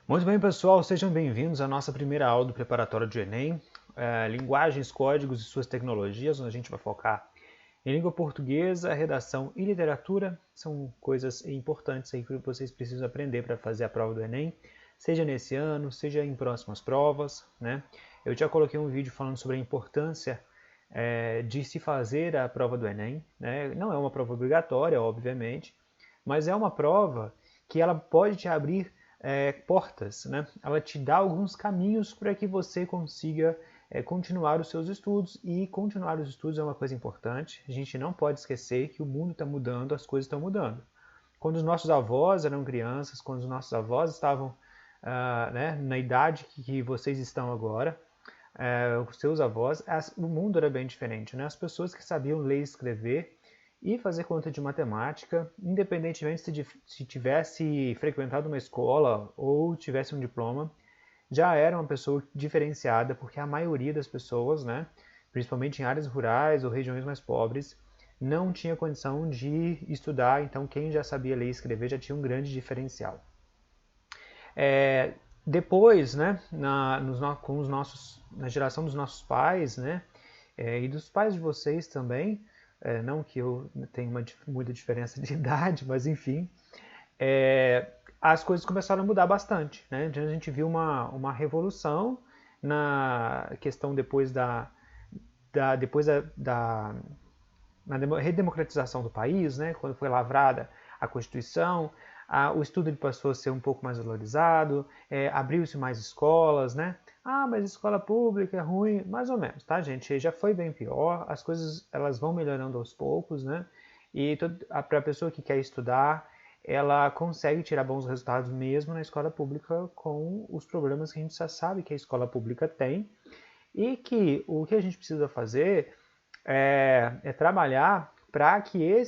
Muito bem, pessoal, sejam bem-vindos à nossa primeira aula do preparatório de Enem, linguagens, códigos e suas tecnologias, onde a gente vai focar em língua portuguesa, redação e literatura. São coisas importantes aí que vocês precisam aprender para fazer a prova do Enem, seja nesse ano, seja em próximas provas, né? Eu já coloquei um vídeo falando sobre a importância de se fazer a prova do Enem, né? Não é uma prova obrigatória, obviamente, mas é uma prova que ela pode te abrir portas, né? Ela te dá alguns caminhos para que você consiga continuar os seus estudos, e continuar os estudos é uma coisa importante. A gente não pode esquecer que o mundo está mudando, as coisas estão mudando. Quando os nossos avós eram crianças, quando os nossos avós estavam né, na idade que vocês estão agora, os seus avós, o mundo era bem diferente, né? As pessoas que sabiam ler e escrever e fazer conta de matemática, independentemente se tivesse frequentado uma escola ou tivesse um diploma, já era uma pessoa diferenciada, porque a maioria das pessoas, né, principalmente em áreas rurais ou regiões mais pobres, não tinha condição de estudar, então quem já sabia ler e escrever já tinha um grande diferencial. Depois, né, com na geração dos nossos pais, né, e dos pais de vocês também, não que eu tenha muita diferença de idade, mas enfim, as coisas começaram a mudar bastante, né? A gente viu uma revolução na questão depois na redemocratização do país, né? Quando foi lavrada a Constituição, o estudo ele passou a ser um pouco mais valorizado, abriu-se mais escolas, né? Ah, mas escola pública é ruim, mais ou menos, tá, gente? Já foi bem pior, as coisas elas vão melhorando aos poucos, né? E para a pessoa que quer estudar, ela consegue tirar bons resultados mesmo na escola pública, com os problemas que a gente já sabe que a escola pública tem, e que o que a gente precisa fazer é trabalhar para que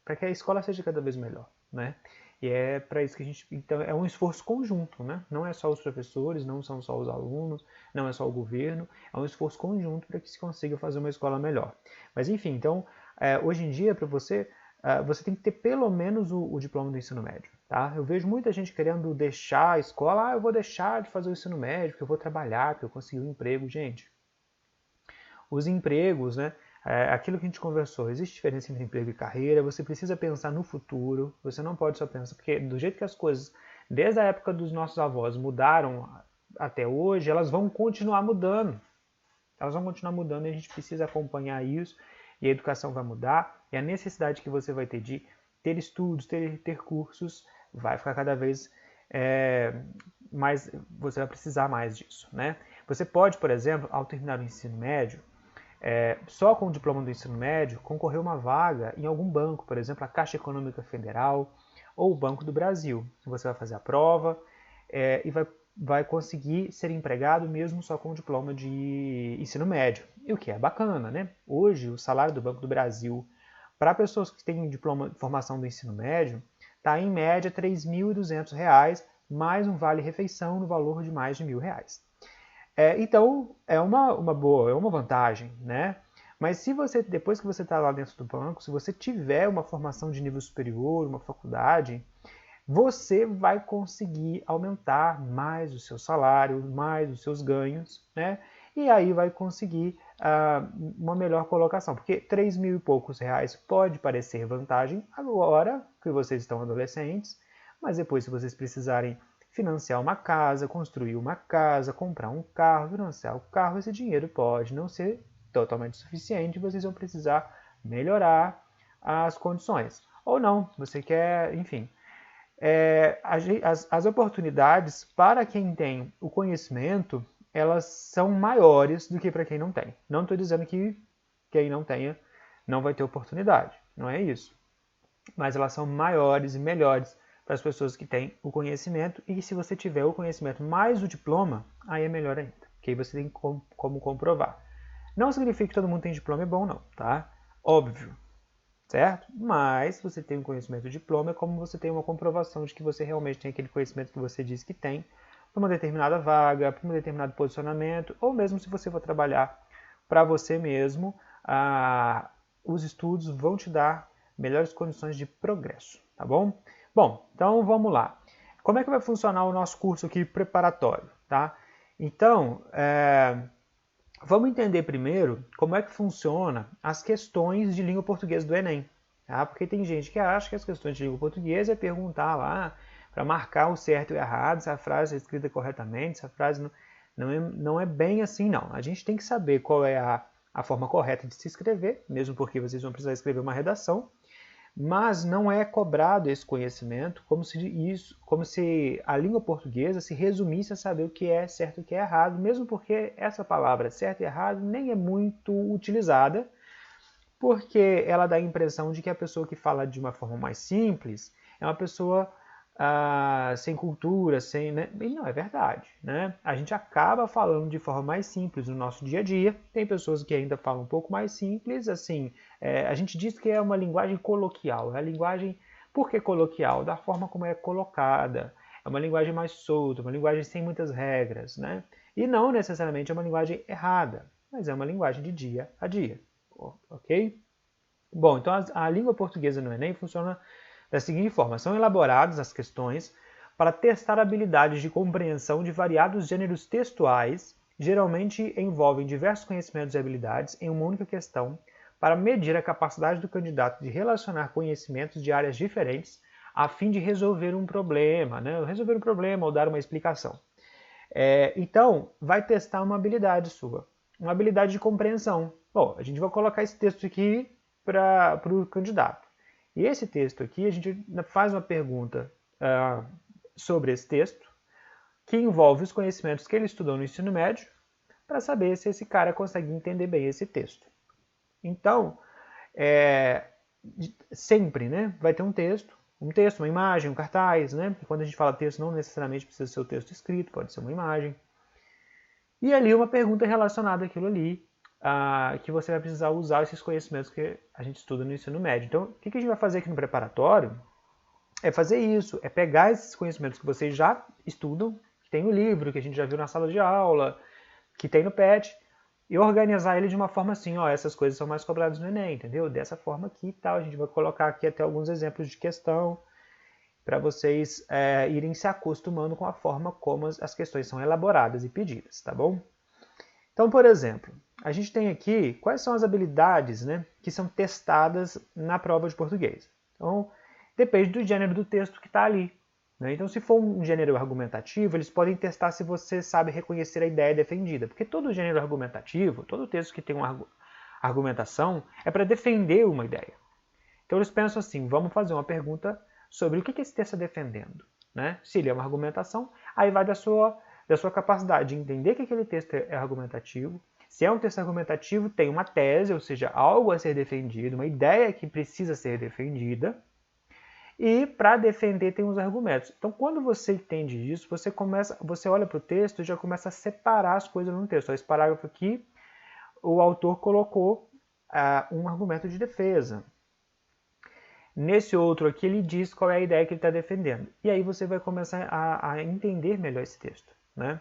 para que a escola seja cada vez melhor, né? E é para isso que a gente, então, é um esforço conjunto, né? Não é só os professores, não são só os alunos, não é só o governo, é um esforço conjunto para que se consiga fazer uma escola melhor. Mas enfim, então, hoje em dia, para você, você tem que ter pelo menos o diploma do ensino médio, tá? Eu vejo muita gente querendo deixar a escola, eu vou deixar de fazer o ensino médio, porque eu vou trabalhar, porque eu consegui um emprego. Gente, os empregos, né? Aquilo que a gente conversou, existe diferença entre emprego e carreira, você precisa pensar no futuro, você não pode só pensar, porque do jeito que as coisas, desde a época dos nossos avós, mudaram até hoje, elas vão continuar mudando. Elas vão continuar mudando e a gente precisa acompanhar isso, e a educação vai mudar, e a necessidade que você vai ter de ter estudos, ter cursos, vai ficar cada vez mais, você vai precisar mais disso, né? Você pode, por exemplo, ao terminar o ensino médio, só com o diploma do ensino médio, concorrer uma vaga em algum banco, por exemplo, a Caixa Econômica Federal ou o Banco do Brasil. Você vai fazer a prova e vai conseguir ser empregado mesmo só com o diploma de ensino médio. E o que é bacana, né? Hoje, o salário do Banco do Brasil para pessoas que têm diploma de formação do ensino médio está em média R$ 3.200, mais um vale-refeição no valor de mais de R$ 1.000. Então, é uma boa, é uma vantagem, né? Mas se você, depois que você está lá dentro do banco, se você tiver uma formação de nível superior, uma faculdade, você vai conseguir aumentar mais o seu salário, mais os seus ganhos, né? E aí vai conseguir uma melhor colocação, porque 3 mil e poucos reais pode parecer vantagem agora que vocês estão adolescentes, mas depois, se vocês precisarem financiar uma casa, construir uma casa, comprar um carro, financiar o carro, esse dinheiro pode não ser totalmente suficiente, vocês vão precisar melhorar as condições. Ou não, você quer, enfim. As oportunidades para quem tem o conhecimento, elas são maiores do que para quem não tem. Não estou dizendo que quem não tenha não vai ter oportunidade, não é isso. Mas elas são maiores e melhores para as pessoas que têm o conhecimento, e se você tiver o conhecimento mais o diploma, aí é melhor ainda, porque aí você tem como comprovar. Não significa que todo mundo tem diploma é bom não, tá? Óbvio, certo? Mas você tem um conhecimento de diploma é como você tem uma comprovação de que você realmente tem aquele conhecimento que você diz que tem para uma determinada vaga, para um determinado posicionamento, ou mesmo se você for trabalhar para você mesmo, os estudos vão te dar melhores condições de progresso, tá bom? Bom, então vamos lá. Como é que vai funcionar o nosso curso aqui preparatório, tá? Então, vamos entender primeiro como é que funciona as questões de língua portuguesa do Enem. Tá? Porque tem gente que acha que as questões de língua portuguesa é perguntar lá para marcar o certo e o errado, se a frase é escrita corretamente, se a frase não é bem assim, não. A gente tem que saber qual é a forma correta de se escrever, mesmo porque vocês vão precisar escrever uma redação, mas não é cobrado esse conhecimento como se a língua portuguesa se resumisse a saber o que é certo e o que é errado, mesmo porque essa palavra certo e errado nem é muito utilizada, porque ela dá a impressão de que a pessoa que fala de uma forma mais simples é uma pessoa sem cultura, né? E não é verdade, né? A gente acaba falando de forma mais simples no nosso dia a dia. Tem pessoas que ainda falam um pouco mais simples, assim, a gente diz que é uma linguagem coloquial. É a linguagem, por que coloquial? Da forma como é colocada. É uma linguagem mais solta, uma linguagem sem muitas regras, né? E não necessariamente é uma linguagem errada, mas é uma linguagem de dia a dia, ok? Bom, então a língua portuguesa no Enem funciona da seguinte forma: são elaboradas as questões para testar habilidades de compreensão de variados gêneros textuais, geralmente envolvem diversos conhecimentos e habilidades em uma única questão, para medir a capacidade do candidato de relacionar conhecimentos de áreas diferentes a fim de resolver um problema, né? Resolver um problema ou dar uma explicação. Então, vai testar uma habilidade sua, uma habilidade de compreensão. Bom, a gente vai colocar esse texto aqui para o candidato. E esse texto aqui, a gente faz uma pergunta sobre esse texto, que envolve os conhecimentos que ele estudou no ensino médio, para saber se esse cara consegue entender bem esse texto. Então, sempre, né, vai ter um texto, uma imagem, um cartaz, né? E quando a gente fala texto, não necessariamente precisa ser o texto escrito, pode ser uma imagem. E ali uma pergunta relacionada àquilo ali, que você vai precisar usar esses conhecimentos que a gente estuda no ensino médio. Então, o que a gente vai fazer aqui no preparatório é fazer isso, é pegar esses conhecimentos que vocês já estudam, que tem no livro, que a gente já viu na sala de aula, que tem no PET, e organizar ele de uma forma assim, ó, essas coisas são mais cobradas no Enem, entendeu? Dessa forma aqui e tal. A gente vai colocar aqui até alguns exemplos de questão, para vocês irem se acostumando com a forma como as questões são elaboradas e pedidas, tá bom? Então, por exemplo, a gente tem aqui quais são as habilidades, né, que são testadas na prova de português. Então, depende do gênero do texto que está ali. Né? Então, se for um gênero argumentativo, eles podem testar se você sabe reconhecer a ideia defendida. Porque todo gênero argumentativo, todo texto que tem uma argumentação, é para defender uma ideia. Então, eles pensam assim, vamos fazer uma pergunta sobre o que esse texto está defendendo. Né? Se ele é uma argumentação, aí vai da sua capacidade de entender que aquele texto é argumentativo. Se é um texto argumentativo, tem uma tese, ou seja, algo a ser defendido, uma ideia que precisa ser defendida. E para defender tem os argumentos. Então, quando você entende isso, você olha para o texto e já começa a separar as coisas no texto. Esse parágrafo aqui, o autor colocou um argumento de defesa. Nesse outro aqui, ele diz qual é a ideia que ele está defendendo. E aí você vai começar a entender melhor esse texto. Né?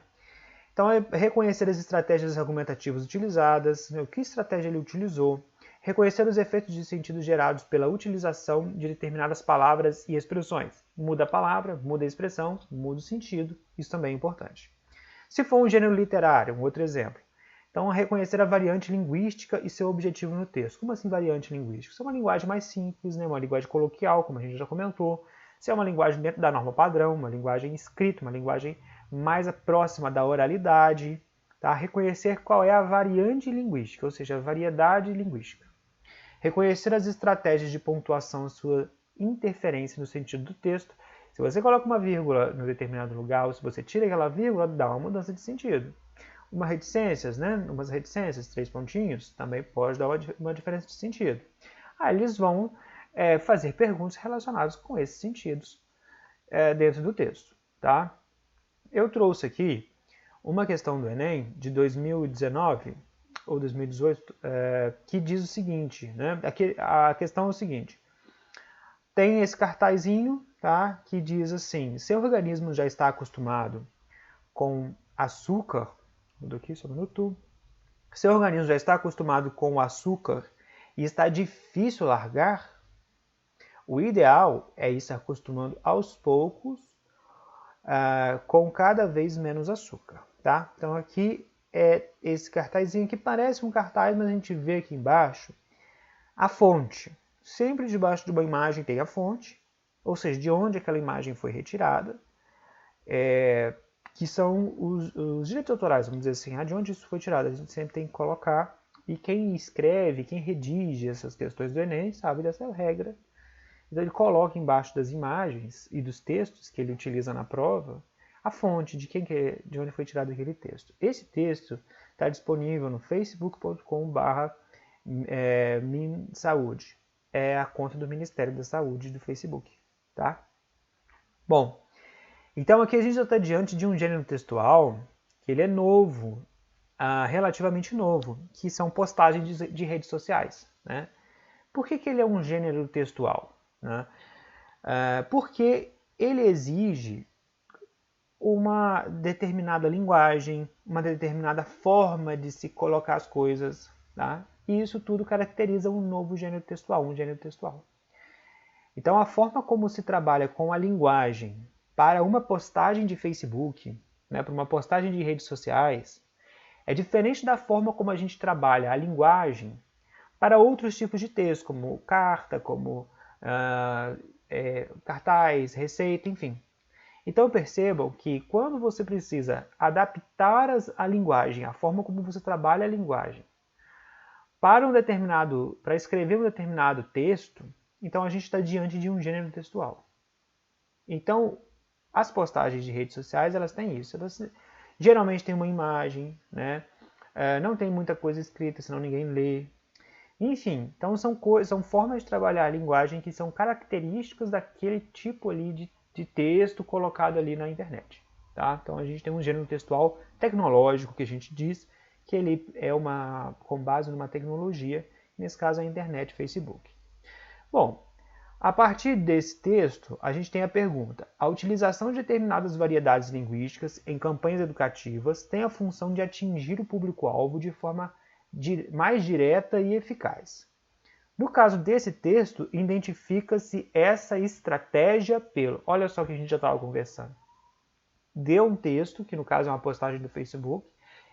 Então, é reconhecer as estratégias argumentativas utilizadas, né, que estratégia ele utilizou, reconhecer os efeitos de sentido gerados pela utilização de determinadas palavras e expressões. Muda a palavra, muda a expressão, muda o sentido, isso também é importante. Se for um gênero literário, um outro exemplo. Então, reconhecer a variante linguística e seu objetivo no texto. Como assim variante linguística? Isso é uma linguagem mais simples, né? Uma linguagem coloquial, como a gente já comentou. Se é uma linguagem dentro da norma padrão, uma linguagem escrita, uma linguagem mais próxima da oralidade. Tá? Reconhecer qual é a variante linguística, ou seja, a variedade linguística. Reconhecer as estratégias de pontuação e sua interferência no sentido do texto. Se você coloca uma vírgula em determinado lugar, ou se você tira aquela vírgula, dá uma mudança de sentido. Umas reticências, 3 pontinhos, também pode dar uma diferença de sentido. Aí eles vão fazer perguntas relacionadas com esses sentidos dentro do texto. Tá? Eu trouxe aqui uma questão do Enem de 2019 ou 2018 que diz o seguinte, né? A questão é o seguinte, tem esse cartazinho, tá? Que diz assim, seu organismo já está acostumado com açúcar, mudo aqui só um minuto, seu organismo já está acostumado com o açúcar e está difícil largar? O ideal é ir se acostumando aos poucos com cada vez menos açúcar, tá? Então aqui é esse cartazinho que parece um cartaz, mas a gente vê aqui embaixo a fonte. Sempre debaixo de uma imagem tem a fonte, ou seja, de onde aquela imagem foi retirada, que são os direitos autorais, vamos dizer assim, de onde isso foi tirado. A gente sempre tem que colocar, e quem escreve, quem redige essas questões do Enem sabe dessa regra. Então ele coloca embaixo das imagens e dos textos que ele utiliza na prova a fonte de de onde foi tirado aquele texto. Esse texto está disponível no facebook.com/minsaúde. É a conta do Ministério da Saúde do Facebook, tá? Bom, então aqui a gente já está diante de um gênero textual que ele é novo, relativamente novo, que são postagens de redes sociais, né? Por que ele é um gênero textual? Né? Porque ele exige uma determinada linguagem, uma determinada forma de se colocar as coisas, tá? E isso tudo caracteriza um novo gênero textual, um gênero textual. Então a forma como se trabalha com a linguagem para uma postagem de Facebook, né, para uma postagem de redes sociais, é diferente da forma como a gente trabalha a linguagem para outros tipos de texto, como carta, como cartaz, receita, enfim. Então percebam que quando você precisa adaptar a linguagem, a forma como você trabalha a linguagem, para escrever um determinado texto, então a gente está diante de um gênero textual. Então, as postagens de redes sociais, elas têm isso. Elas geralmente têm uma imagem, né? Não tem muita coisa escrita, senão ninguém lê. Enfim, então são formas de trabalhar a linguagem que são características daquele tipo ali de texto colocado ali na internet. Tá? Então a gente tem um gênero textual tecnológico que a gente diz que ele é com base numa tecnologia, nesse caso a internet, Facebook. Bom, a partir desse texto, a gente tem a pergunta: a utilização de determinadas variedades linguísticas em campanhas educativas tem a função de atingir o público-alvo de forma mais direta e eficaz. No caso desse texto, identifica-se essa estratégia pelo... Olha só o que a gente já estava conversando. Deu um texto, que no caso é uma postagem do Facebook,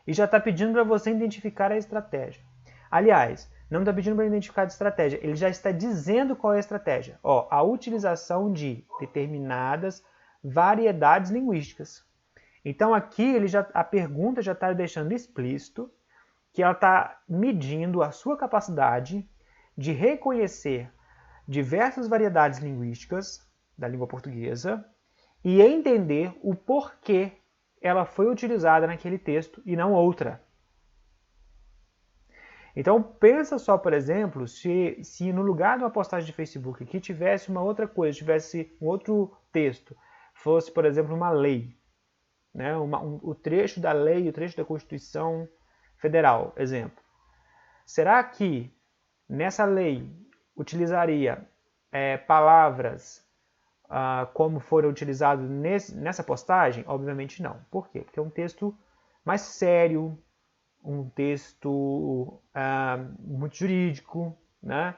e já está pedindo para você identificar a estratégia. Aliás, não está pedindo para identificar a estratégia, ele já está dizendo qual é a estratégia. A utilização de determinadas variedades linguísticas. Então aqui a pergunta já está deixando explícito que ela está medindo a sua capacidade de reconhecer diversas variedades linguísticas da língua portuguesa e entender o porquê ela foi utilizada naquele texto e não outra. Então pensa só, por exemplo, se no lugar de uma postagem de Facebook aqui tivesse uma outra coisa, tivesse um outro texto, fosse, por exemplo, uma lei, né? O trecho da lei, o trecho da Constituição Federal, exemplo. Será que nessa lei utilizaria palavras como foram utilizadas nessa postagem? Obviamente não. Por quê? Porque é um texto mais sério, um texto muito jurídico, né?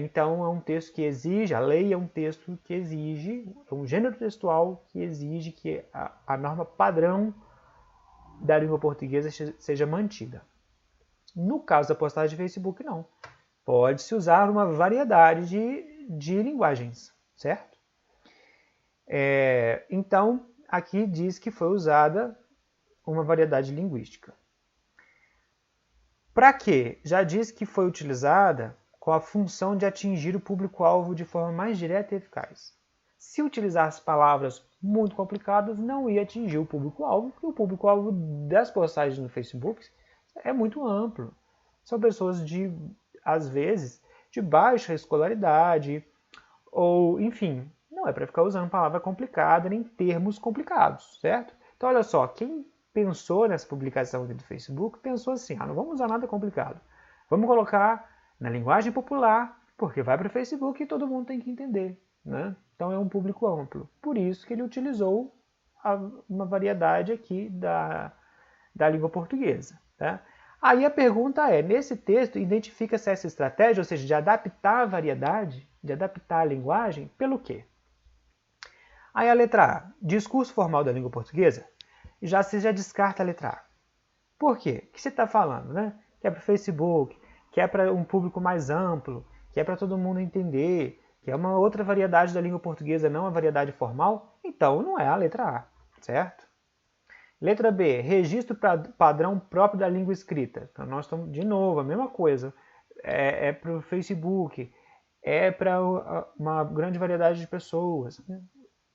Então é um texto que exige, a lei é um texto que exige, é um gênero textual que exige que a norma padrão da língua portuguesa seja mantida. No caso da postagem de Facebook, não. Pode-se usar uma variedade de linguagens, certo? Então, aqui diz que foi usada uma variedade linguística. Para quê? Já diz que foi utilizada com a função de atingir o público-alvo de forma mais direta e eficaz. Se utilizasse palavras muito complicadas, não ia atingir o público-alvo, porque o público-alvo das postagens no Facebook é muito amplo. São pessoas às vezes, de baixa escolaridade, ou, enfim, não é para ficar usando palavra complicada nem termos complicados, certo? Então, olha só, quem pensou nessa publicação aqui do Facebook pensou assim: não vamos usar nada complicado. Vamos colocar na linguagem popular, porque vai para o Facebook e todo mundo tem que entender, né? Então é um público amplo. Por isso que ele utilizou uma variedade aqui da língua portuguesa. Tá? Aí a pergunta é, nesse texto, identifica-se essa estratégia, ou seja, de adaptar a variedade? de adaptar a linguagem pelo quê? Aí a letra A, discurso formal da língua portuguesa, você já descarta a letra A. Por quê? O que você está falando, né? Que é para o Facebook, que é para um público mais amplo, que é para todo mundo entender, que é uma outra variedade da língua portuguesa, não a variedade formal, então não é a letra A, certo? Letra B, registro padrão próprio da língua escrita. Então nós estamos, de novo, a mesma coisa. É para o Facebook, é para uma grande variedade de pessoas.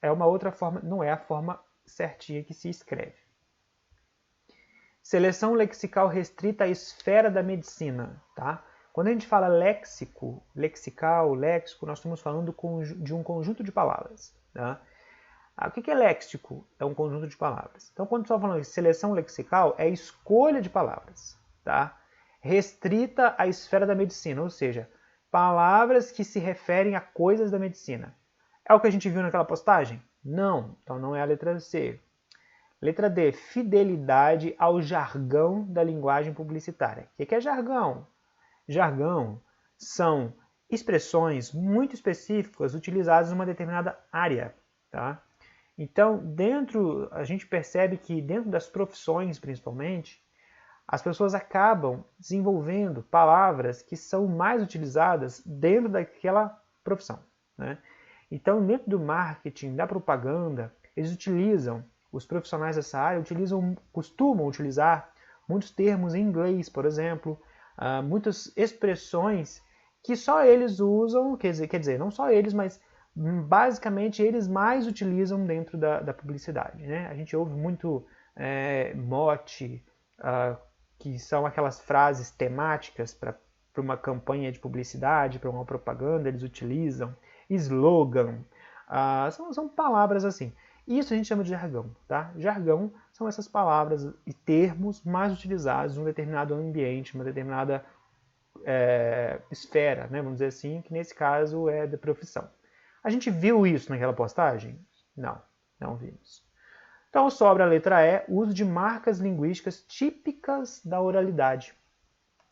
É uma outra forma, não é a forma certinha que se escreve. Seleção lexical restrita à esfera da medicina. Tá? Quando a gente fala léxico, lexical, léxico, nós estamos falando de um conjunto de palavras. Tá? O que é léxico? É um conjunto de palavras. Então, quando estamos falando de seleção lexical, é escolha de palavras. Tá? Restrita à esfera da medicina, ou seja, palavras que se referem a coisas da medicina. É o que a gente viu naquela postagem? Não. Então não é a letra C. Letra D, fidelidade ao jargão da linguagem publicitária. O que é jargão? Jargão são expressões muito específicas utilizadas em uma determinada área. Tá? Então, a gente percebe que dentro das profissões, principalmente, as pessoas acabam desenvolvendo palavras que são mais utilizadas dentro daquela profissão. Né? Então, dentro do marketing, da propaganda, os profissionais dessa área costumam utilizar muitos termos em inglês, por exemplo, muitas expressões que só eles usam, quer dizer, não só eles, mas basicamente eles mais utilizam dentro da publicidade. Né? A gente ouve muito mote, que são aquelas frases temáticas para uma campanha de publicidade, para uma propaganda, eles utilizam. Slogan, são palavras assim. Isso a gente chama de jargão. Tá? Jargão são essas palavras e termos mais utilizados em um determinado ambiente, uma determinada esfera, né? Vamos dizer assim, que nesse caso é da profissão. A gente viu isso naquela postagem? Não vimos. Então sobra a letra E, uso de marcas linguísticas típicas da oralidade.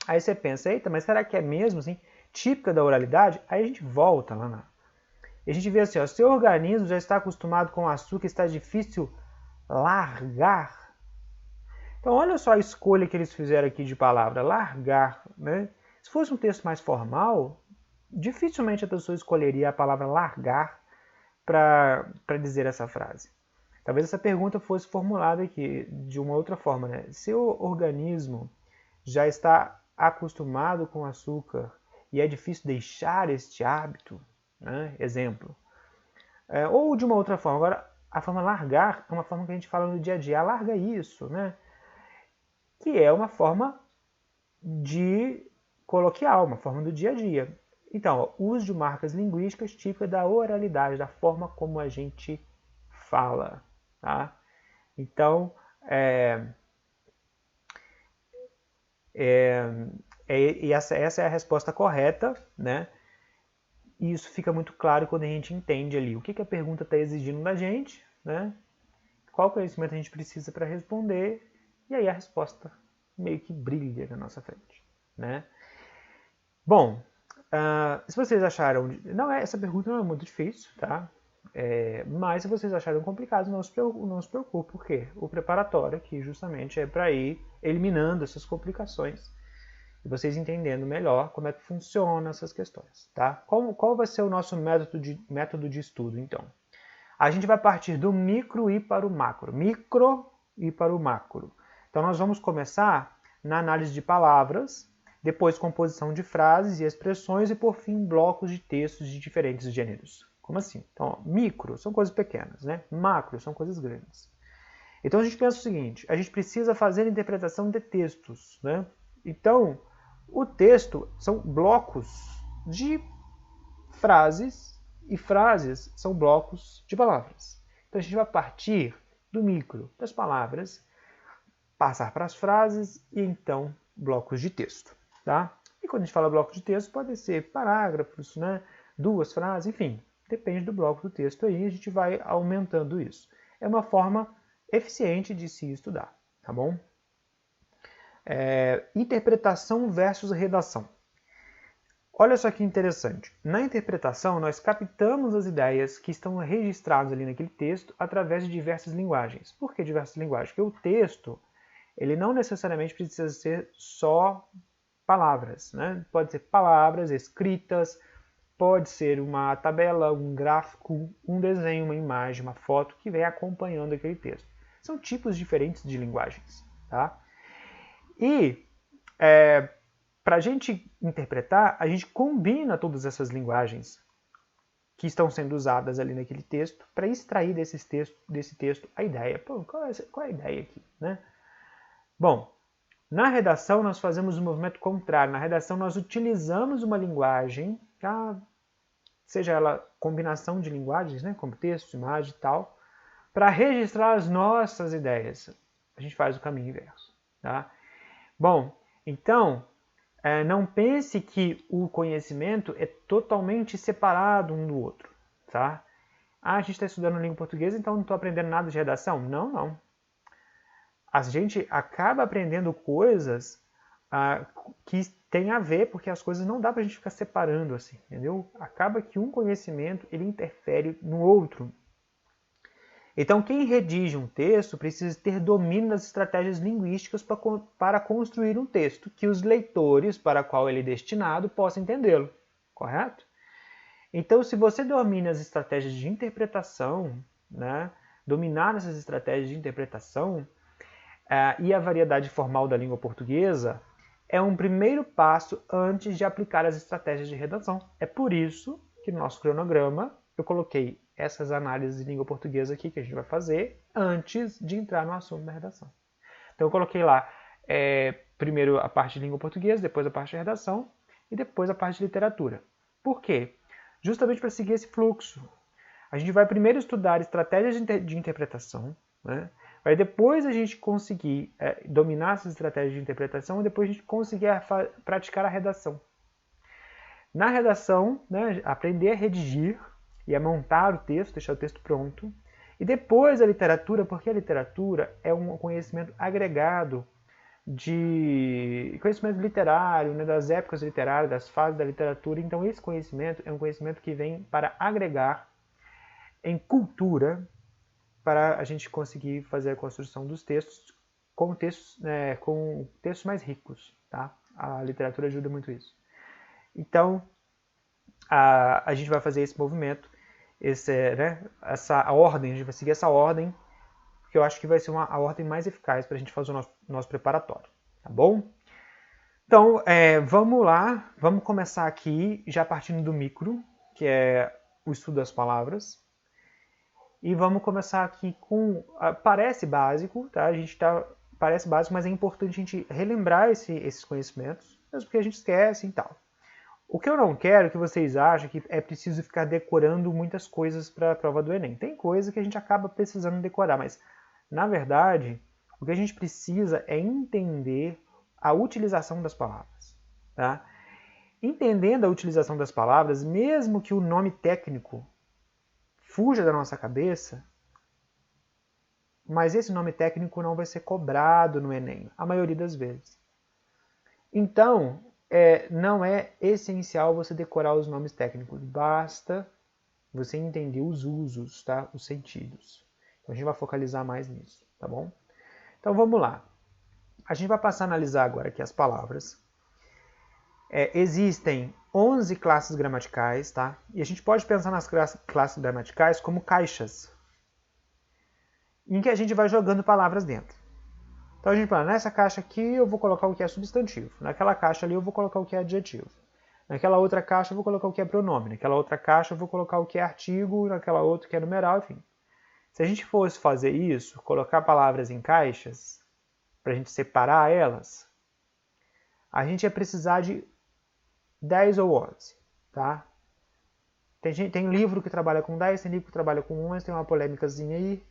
Aí você pensa, eita, mas será que é mesmo assim, típica da oralidade? Aí a gente volta lá e a gente vê assim, ó, seu organismo já está acostumado com o açúcar, está difícil largar. Então olha só a escolha que eles fizeram aqui de palavra, largar. Né? Se fosse um texto mais formal, dificilmente a pessoa escolheria a palavra largar para dizer essa frase. Talvez essa pergunta fosse formulada aqui de uma outra forma. Né? Seu organismo já está acostumado com açúcar e é difícil deixar este hábito? Né? Exemplo. Ou de uma outra forma. Agora, a forma largar é uma forma que a gente fala no dia a dia. Larga isso, né? Que é uma forma de coloquial, uma forma do dia a dia. Então, uso de marcas linguísticas típicas da oralidade, da forma como a gente fala. Tá? Então, essa é a resposta correta, né? E isso fica muito claro quando a gente entende ali o que a pergunta está exigindo da gente, né? Qual conhecimento a gente precisa para responder, e aí a resposta meio que brilha na nossa frente, né? Bom, se vocês acharam... essa pergunta não é muito difícil, tá? Mas se vocês acharam complicado, não se preocupe, porque o preparatório aqui justamente é para ir eliminando essas complicações e vocês entendendo melhor como é que funciona essas questões. Tá? Qual vai ser o nosso método de estudo, então? A gente vai partir do micro e para o macro. Micro e para o macro. Então nós vamos começar na análise de palavras, depois composição de frases e expressões e por fim blocos de textos de diferentes gêneros. Como assim? Então, micro são coisas pequenas, né? Macro são coisas grandes. Então a gente pensa o seguinte, a gente precisa fazer a interpretação de textos, né? Então, o texto são blocos de frases e frases são blocos de palavras. Então a gente vai partir do micro, das palavras, passar para as frases e então blocos de texto. Tá? E quando a gente fala bloco de texto, pode ser parágrafos, né? 2 frases, enfim, depende do bloco do texto aí, a gente vai aumentando isso. É uma forma eficiente de se estudar, tá bom? Interpretação versus redação. olha só que interessante. Na interpretação, nós captamos as ideias que estão registradas ali naquele texto através de diversas linguagens. Por que diversas linguagens? Porque o texto, ele não necessariamente precisa ser só palavras, né? Pode ser palavras escritas, pode ser uma tabela, um gráfico, um desenho, uma imagem, uma foto que vem acompanhando aquele texto. São tipos diferentes de linguagens, tá? E para a gente interpretar, a gente combina todas essas linguagens que estão sendo usadas ali naquele texto para extrair desse texto a ideia. Pô, qual é a ideia aqui, né? Bom, na redação nós fazemos um movimento contrário. Na redação nós utilizamos uma linguagem, seja ela combinação de linguagens, né, como texto, imagem e tal, para registrar as nossas ideias. A gente faz o caminho inverso. Tá? Bom, então, não pense que o conhecimento é totalmente separado um do outro. Tá? A gente está estudando língua portuguesa, então não estou aprendendo nada de redação? Não, não. A gente acaba aprendendo coisas que tem a ver, porque as coisas não dá para a gente ficar separando assim, entendeu? Acaba que um conhecimento ele interfere no outro. Então, quem redige um texto precisa ter domínio das estratégias linguísticas para construir um texto que os leitores para qual ele é destinado possam entendê-lo, correto? Então, se você domina as estratégias de interpretação, né, dominar essas estratégias de interpretação e a variedade formal da língua portuguesa, é um primeiro passo antes de aplicar as estratégias de redação. É por isso que no nosso cronograma eu coloquei essas análises de língua portuguesa aqui que a gente vai fazer antes de entrar no assunto da redação. Então eu coloquei lá primeiro a parte de língua portuguesa, depois a parte de redação e depois a parte de literatura. Por quê? Justamente para seguir esse fluxo. A gente vai primeiro estudar estratégias de interpretação, né? Para depois a gente conseguir dominar essas estratégias de interpretação e depois a gente conseguir praticar a redação. Na redação, né, aprender a redigir e a montar o texto, deixar o texto pronto. E depois a literatura, porque a literatura é um conhecimento agregado de conhecimento literário, né, das épocas literárias, das fases da literatura. Então esse conhecimento é um conhecimento que vem para agregar em cultura, para a gente conseguir fazer a construção dos textos com textos mais ricos. Tá? A literatura ajuda muito isso. Então, a gente vai fazer esse movimento, essa ordem, a gente vai seguir essa ordem, que eu acho que vai ser a ordem mais eficaz para a gente fazer o nosso preparatório. Tá bom? Então, vamos lá, vamos começar aqui, já partindo do micro, que é o estudo das palavras. E vamos começar aqui com... Parece básico, tá? Parece básico, mas é importante a gente relembrar esses conhecimentos, mesmo porque a gente esquece e tal. O que eu não quero é que vocês achem que é preciso ficar decorando muitas coisas para a prova do Enem. Tem coisa que a gente acaba precisando decorar, mas, na verdade, o que a gente precisa é entender a utilização das palavras. Tá? Entendendo a utilização das palavras, mesmo que o nome técnico fuja da nossa cabeça, mas esse nome técnico não vai ser cobrado no Enem, a maioria das vezes. Então, não é essencial você decorar os nomes técnicos, basta você entender os usos, tá? Os sentidos. Então a gente vai focalizar mais nisso, tá bom? Então vamos lá. A gente vai passar a analisar agora aqui as palavras. Existem 11 classes gramaticais, tá? E a gente pode pensar nas classes gramaticais como caixas, em que a gente vai jogando palavras dentro. Então a gente fala, nessa caixa aqui eu vou colocar o que é substantivo, naquela caixa ali eu vou colocar o que é adjetivo, naquela outra caixa eu vou colocar o que é pronome, naquela outra caixa eu vou colocar o que é artigo, naquela outra que é numeral, enfim. Se a gente fosse fazer isso, colocar palavras em caixas, para a gente separar elas, a gente ia precisar de 10 ou 11, tá? Tem livro que trabalha com 10, tem livro que trabalha com 11, tem uma polêmicazinha aí.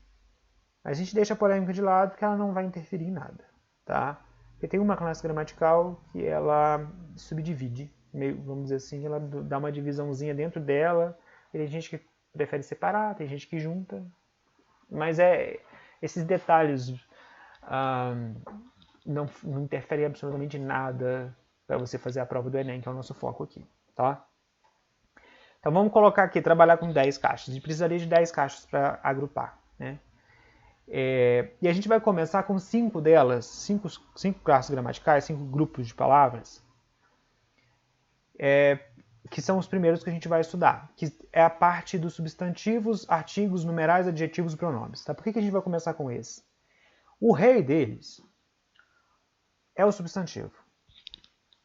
A gente deixa a polêmica de lado porque ela não vai interferir em nada, tá? Porque tem uma classe gramatical que ela subdivide, meio, vamos dizer assim, ela dá uma divisãozinha dentro dela. Tem gente que prefere separar, tem gente que junta. Mas esses detalhes não interferem absolutamente nada para você fazer a prova do Enem, que é o nosso foco aqui, tá? Então vamos colocar aqui, trabalhar com 10 caixas. A gente precisaria de 10 caixas para agrupar, né? E a gente vai começar com 5 delas, 5 classes gramaticais, 5 grupos de palavras, que são os primeiros que a gente vai estudar, que é a parte dos substantivos, artigos, numerais, adjetivos e pronomes. Tá? Por que a gente vai começar com esse? O rei deles é o substantivo.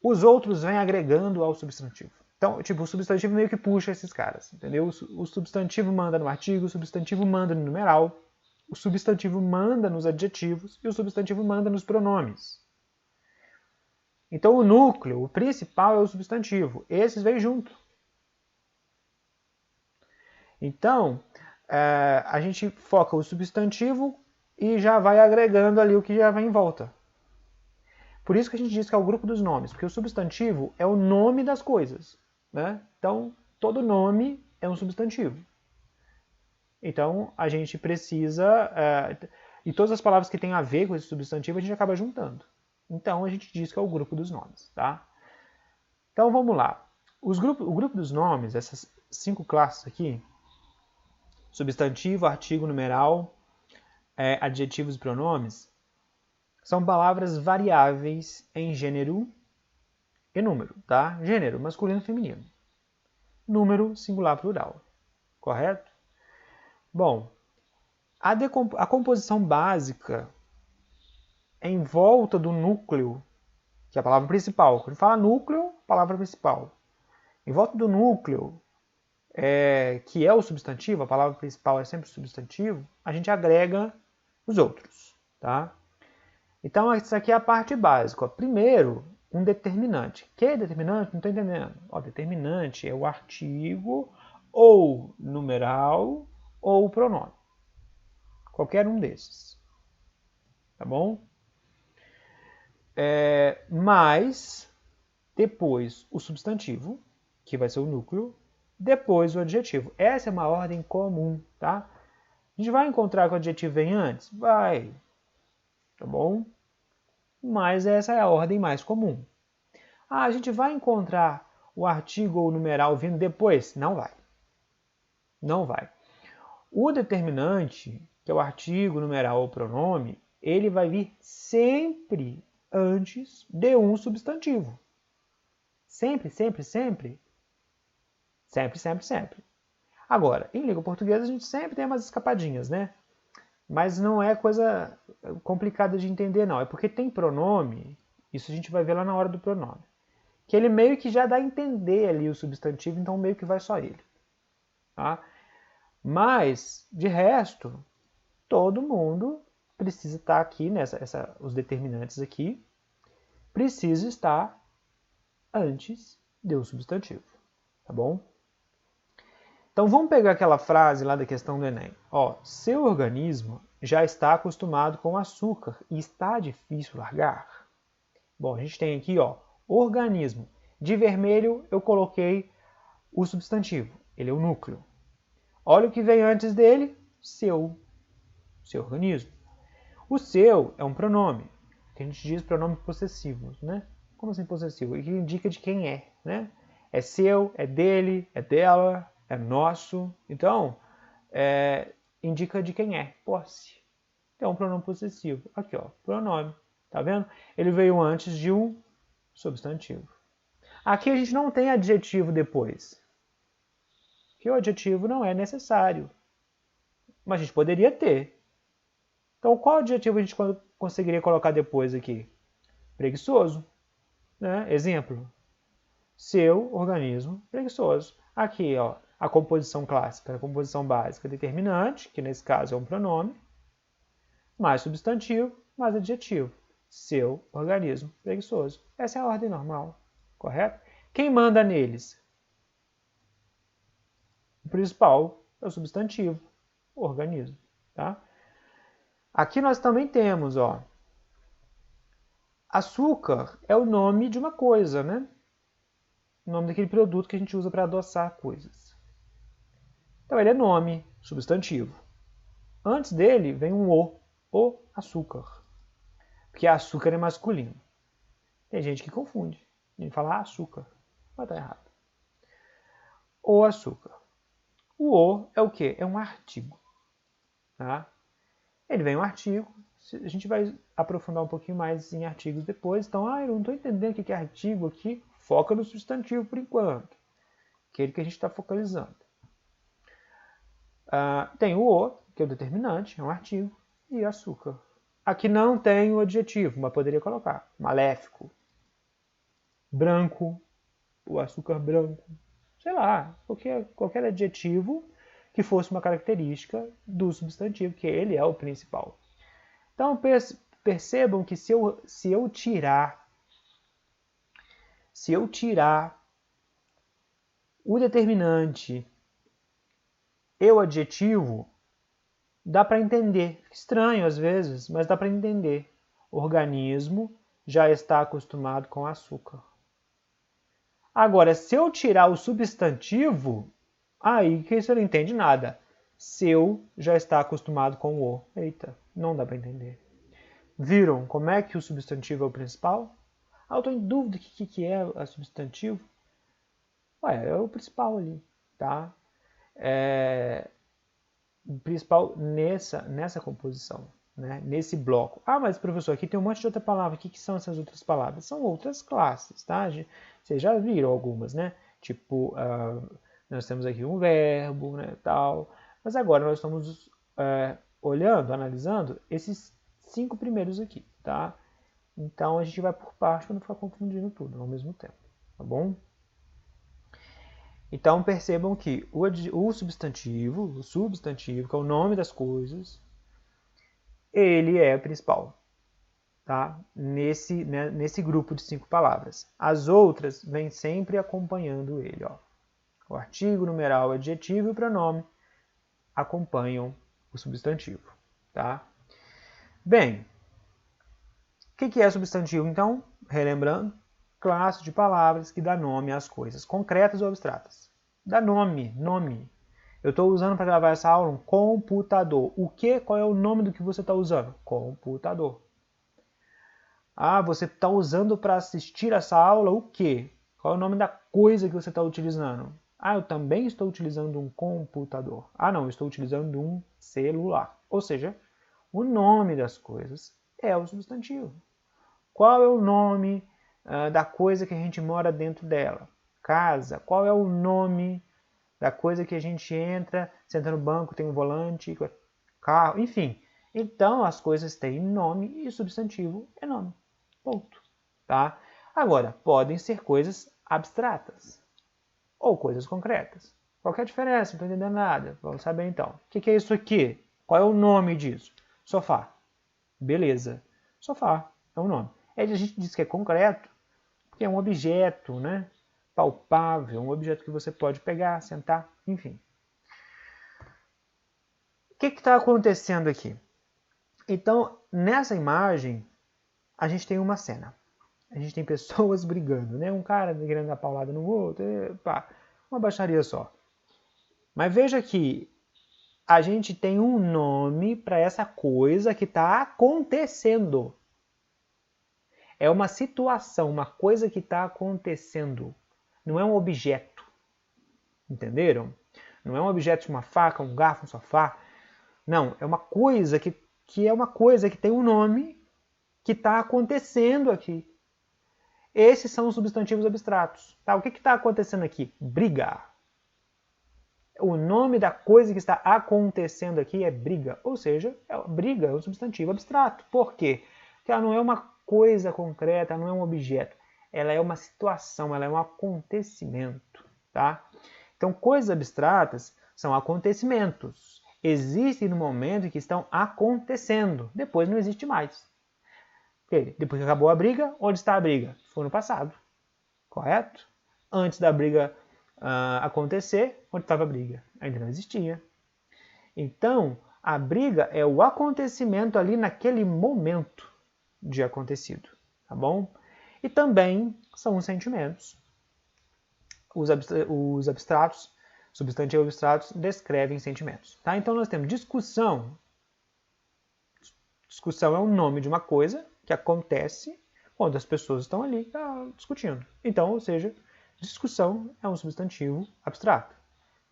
Os outros vêm agregando ao substantivo. Então, tipo, o substantivo meio que puxa esses caras, entendeu? O substantivo manda no artigo, o substantivo manda no numeral, o substantivo manda nos adjetivos e o substantivo manda nos pronomes. Então, o núcleo, o principal é o substantivo. Esses vêm junto. Então, a gente foca o substantivo e já vai agregando ali o que já vem em volta. Por isso que a gente diz que é o grupo dos nomes, porque o substantivo é o nome das coisas, né? Então, todo nome é um substantivo. Então, a gente precisa... e todas as palavras que têm a ver com esse substantivo, a gente acaba juntando. Então, a gente diz que é o grupo dos nomes, tá? Então, vamos lá. O grupo dos nomes, essas 5 classes aqui, substantivo, artigo, numeral, adjetivos e pronomes, são palavras variáveis em gênero e número, tá? Gênero, masculino e feminino. Número, singular, plural. Correto? Bom, a composição básica em volta do núcleo, que é a palavra principal. Quando fala núcleo, palavra principal. Em volta do núcleo, que é o substantivo, a palavra principal é sempre o substantivo, a gente agrega os outros, tá? Então, isso aqui é a parte básica. Primeiro, um determinante. Que é determinante? Não estou entendendo. Determinante é o artigo, ou numeral, ou pronome. Qualquer um desses. Tá bom? Mais, depois, o substantivo, que vai ser o núcleo, depois o adjetivo. Essa é uma ordem comum, tá? A gente vai encontrar que o adjetivo vem antes? Vai. Tá bom? Mas essa é a ordem mais comum. A gente vai encontrar o artigo ou o numeral vindo depois? Não vai. Não vai. O determinante, que é o artigo, numeral ou pronome, ele vai vir sempre antes de um substantivo. Sempre, sempre, sempre. Sempre, sempre, sempre. Agora, em língua portuguesa a gente sempre tem umas escapadinhas, né? Mas não é coisa complicada de entender, não. É porque tem pronome, isso a gente vai ver lá na hora do pronome, que ele meio que já dá a entender ali o substantivo, então meio que vai só ele. Tá? Mas, de resto, todo mundo precisa estar aqui, os determinantes aqui, precisa estar antes do substantivo. Tá bom? Então vamos pegar aquela frase lá da questão do Enem. Seu organismo já está acostumado com açúcar e está difícil largar. Bom, a gente tem aqui, organismo. De vermelho eu coloquei o substantivo, ele é o núcleo. Olha o que vem antes dele, seu organismo. O seu é um pronome, que a gente diz pronome possessivo, né? Como assim possessivo? Ele indica de quem é, né? É seu, é dele, é dela, é nosso. Então, indica de quem é, posse. Então, um pronome possessivo. Aqui, pronome. Tá vendo? Ele veio antes de um substantivo. Aqui a gente não tem adjetivo depois. Que o adjetivo não é necessário. Mas a gente poderia ter. Então, qual adjetivo a gente conseguiria colocar depois aqui? Preguiçoso. Né? Exemplo. Seu organismo preguiçoso. Aqui, a composição clássica, a composição básica determinante, que nesse caso é um pronome, mais substantivo, mais adjetivo. Seu organismo preguiçoso. Essa é a ordem normal, correto? Quem manda neles? O principal é o substantivo, o organismo. Tá? Aqui nós também temos, açúcar é o nome de uma coisa, né? O nome daquele produto que a gente usa para adoçar coisas. Então ele é nome, substantivo. Antes dele vem um o açúcar. Porque açúcar é masculino. Tem gente que confunde. A gente fala açúcar, mas tá errado. o açúcar. O é o quê? É um artigo. Tá? Ele vem um artigo, a gente vai aprofundar um pouquinho mais em artigos depois. Então, eu não estou entendendo o que é artigo aqui. Foca no substantivo por enquanto. Aquele que a gente está focalizando. Tem o, que é o determinante, é um artigo, e açúcar. Aqui não tem o adjetivo, mas poderia colocar maléfico, branco, o açúcar branco, sei lá, qualquer adjetivo que fosse uma característica do substantivo, que ele é o principal. Então percebam que se eu tirar o determinante e o adjetivo, dá para entender. Estranho às vezes, mas dá para entender. O organismo já está acostumado com açúcar. Agora, se eu tirar o substantivo, aí que você não entende nada. Seu já está acostumado com o. Eita, não dá para entender. Viram como é que o substantivo é o principal? Eu estou em dúvida do que é o substantivo. É o principal ali, tá? O principal nessa composição, né? Nesse bloco. Mas professor, aqui tem um monte de outra palavra. O que são essas outras palavras? São outras classes, tá? Vocês já viram algumas, né? Tipo, nós temos aqui um verbo, né, tal. Mas agora nós estamos olhando, analisando esses 5 primeiros aqui, tá? Então a gente vai por parte para não ficar confundindo tudo ao mesmo tempo, tá bom? Então percebam que o substantivo, que é o nome das coisas, ele é o principal, tá? Nesse grupo de 5 palavras. As outras vêm sempre acompanhando ele, ó. O artigo, numeral, adjetivo e o pronome acompanham o substantivo, tá? Bem, o que é substantivo, então? Relembrando, classe de palavras que dá nome às coisas, concretas ou abstratas. Dá nome. Eu estou usando para gravar essa aula um computador. Qual é o nome do que você está usando? Computador. Você está usando para assistir essa aula o quê? Qual é o nome da coisa que você está utilizando? Eu também estou utilizando um computador. Não, eu estou utilizando um celular. Ou seja, o nome das coisas é o substantivo. Qual é o nome da coisa que a gente mora dentro dela? Casa. Qual é o nome da coisa que a gente entra, senta no banco, tem um volante, carro, enfim. Então, as coisas têm nome e substantivo é nome. Ponto. Tá? Agora, podem ser coisas abstratas ou coisas concretas. Qual que é a diferença? Não estou entendendo nada. Vamos saber então. O que é isso aqui? Qual é o nome disso? Sofá. Beleza. Sofá é um nome. A gente diz que é concreto porque é um objeto, né? Palpável, um objeto que você pode pegar, sentar, enfim. O que está acontecendo aqui? Então, nessa imagem, a gente tem uma cena. A gente tem pessoas brigando, né? Um cara querendo dar paulada no outro, uma baixaria só. Mas veja que a gente tem um nome para essa coisa que está acontecendo. É uma situação, uma coisa que está acontecendo. Não é um objeto. Entenderam? Não é um objeto de uma faca, um garfo, um sofá. Não, é uma coisa que é uma coisa que tem um nome que está acontecendo aqui. Esses são os substantivos abstratos. Tá? O que está acontecendo aqui? Brigar. O nome da coisa que está acontecendo aqui é briga. Ou seja, briga é um substantivo abstrato. Por quê? Porque ela não é uma coisa concreta, não é um objeto. Ela é uma situação, ela é um acontecimento. Tá? Então, coisas abstratas são acontecimentos. Existem no momento em que estão acontecendo. Depois não existe mais. Depois que acabou a briga, onde está a briga? Foi no passado. Correto? Antes da briga acontecer, onde estava a briga? Ainda não existia. Então, a briga é o acontecimento ali naquele momento de acontecido. Tá bom? E também são os sentimentos. Os abstratos, substantivos abstratos, descrevem sentimentos. Tá? Então nós temos discussão. Discussão é o nome de uma coisa que acontece quando as pessoas estão ali discutindo. Então, ou seja, discussão é um substantivo abstrato.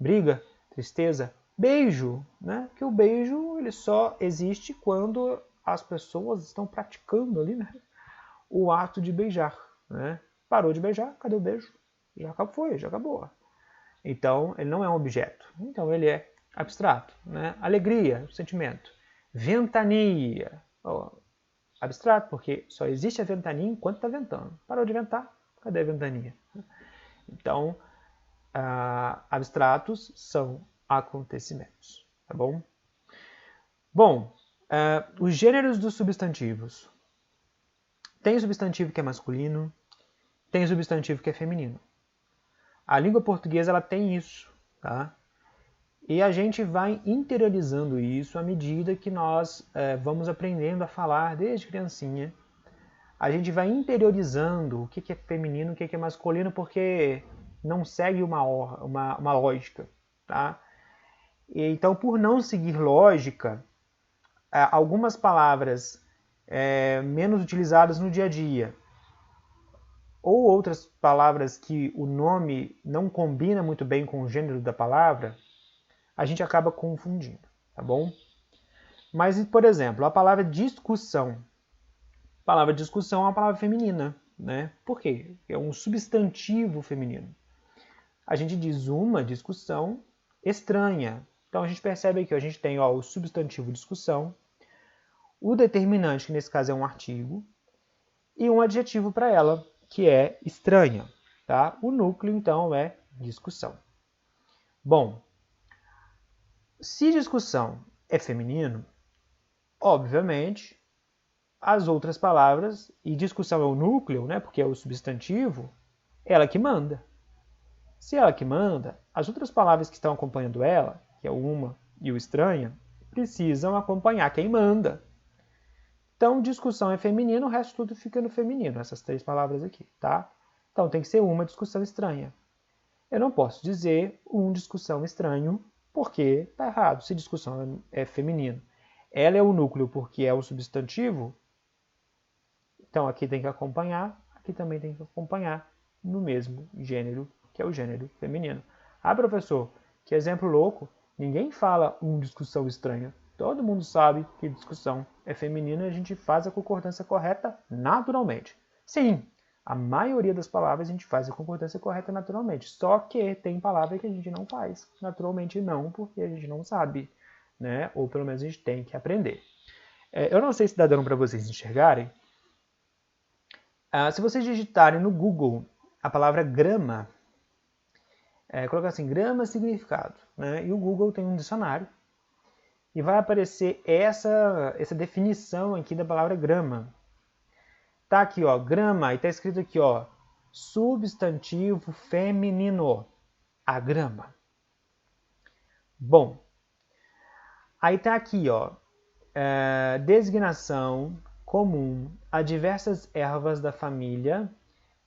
briga, tristeza, beijo, né? Que o beijo ele só existe quando as pessoas estão praticando ali, né? O ato de beijar, né? Parou de beijar, cadê o beijo? Já foi, já acabou. Então, ele não é um objeto. Então, ele é abstrato, né? Alegria, sentimento. Ventania, abstrato, porque só existe a ventania enquanto está ventando. Parou de ventar, cadê a ventania? Então, abstratos são acontecimentos, tá bom? Bom, os gêneros dos substantivos. Tem substantivo que é masculino, tem substantivo que é feminino. A língua portuguesa ela tem isso, tá? E a gente vai interiorizando isso à medida que nós vamos aprendendo a falar desde criancinha. A gente vai interiorizando o que é feminino, o que é masculino, porque não segue uma lógica, tá? E, então, por não seguir lógica, algumas palavras menos utilizadas no dia a dia, ou outras palavras que o nome não combina muito bem com o gênero da palavra, a gente acaba confundindo, tá bom? Mas, por exemplo, a palavra discussão. A palavra discussão é uma palavra feminina, né? Por quê? É um substantivo feminino. A gente diz uma discussão estranha. Então a gente percebe aqui, a gente tem o substantivo discussão, o determinante, que nesse caso é um artigo, e um adjetivo para ela, que é estranha. Tá? O núcleo, então, é discussão. Bom, se discussão é feminino, obviamente, as outras palavras, e discussão é o núcleo, né, porque é o substantivo, ela que manda. Se ela que manda, as outras palavras que estão acompanhando ela, que é o uma e o estranha, precisam acompanhar quem manda. Então, discussão é feminino, o resto tudo fica no feminino, essas três palavras aqui, tá? Então, tem que ser uma discussão estranha. Eu não posso dizer discussão estranho, porque tá errado. Se discussão é feminino, ela é o núcleo porque é o substantivo, então aqui tem que acompanhar, aqui também tem que acompanhar no mesmo gênero, que é o gênero feminino. Ah, professor, que exemplo louco. Ninguém fala discussão estranha. Todo mundo sabe que discussão é feminina e a gente faz a concordância correta naturalmente. Sim, a maioria das palavras a gente faz a concordância correta naturalmente. Só que tem palavra que a gente não faz. Naturalmente não, porque a gente não sabe, né? Ou pelo menos a gente tem que aprender. Eu não sei se está dando para vocês enxergarem. Se vocês digitarem no Google a palavra grama, colocar assim, grama significado, né? E o Google tem um dicionário e vai aparecer essa definição aqui da palavra grama. Tá aqui, ó, grama, e tá escrito aqui, ó, substantivo feminino, a grama. Bom, aí tá aqui, ó, designação comum a diversas ervas da família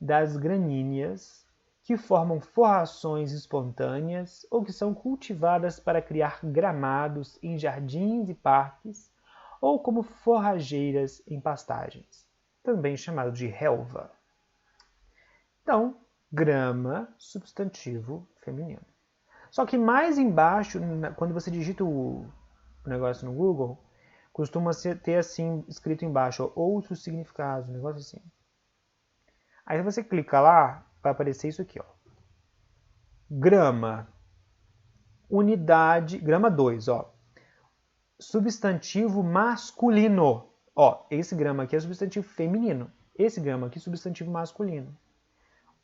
das gramíneas que formam forrações espontâneas ou que são cultivadas para criar gramados em jardins e parques ou como forrageiras em pastagens, também chamado de relva. Então, grama, substantivo feminino. Só que mais embaixo, quando você digita o negócio no Google, costuma ter assim, escrito embaixo, ó, outros significados, um negócio assim. Aí você clica lá, vai aparecer isso aqui, ó. Grama, unidade, grama 2, ó. Substantivo masculino. Ó, esse grama aqui é substantivo feminino. Esse grama aqui é substantivo masculino.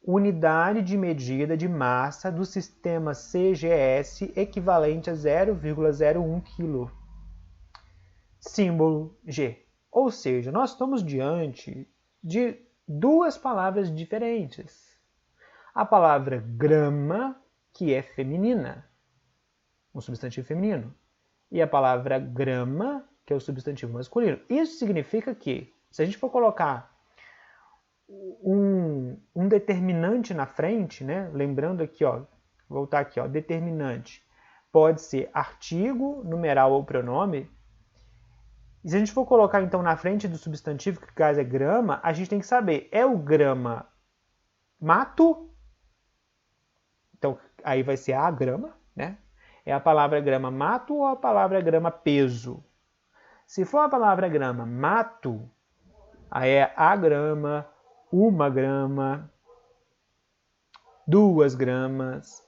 Unidade de medida de massa do sistema CGS equivalente a 0,01 kg. Símbolo G. Ou seja, nós estamos diante de duas palavras diferentes. A palavra grama, que é feminina, um substantivo feminino, e a palavra grama, que é o substantivo masculino. Isso significa que, se a gente for colocar um determinante na frente, né? Lembrando aqui, ó, voltar aqui, ó, determinante pode ser artigo, numeral ou pronome. E se a gente for colocar então na frente do substantivo, que no caso é grama, a gente tem que saber, é o grama mato? Então aí vai ser a grama, né? É a palavra grama mato ou a palavra grama peso? Se for a palavra grama mato, aí é a grama, 1 grama, 2 gramas.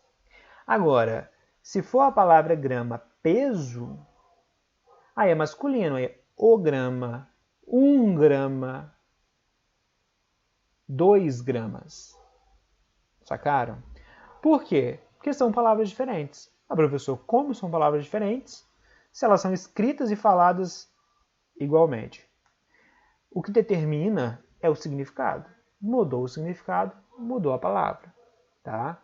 Agora, se for a palavra grama peso, aí é masculino, é o grama, 1 grama, 2 gramas. Sacaram? Por quê? Porque são palavras diferentes. Ah, professor, como são palavras diferentes se elas são escritas e faladas igualmente? O que determina é o significado. Mudou o significado, mudou a palavra. Tá?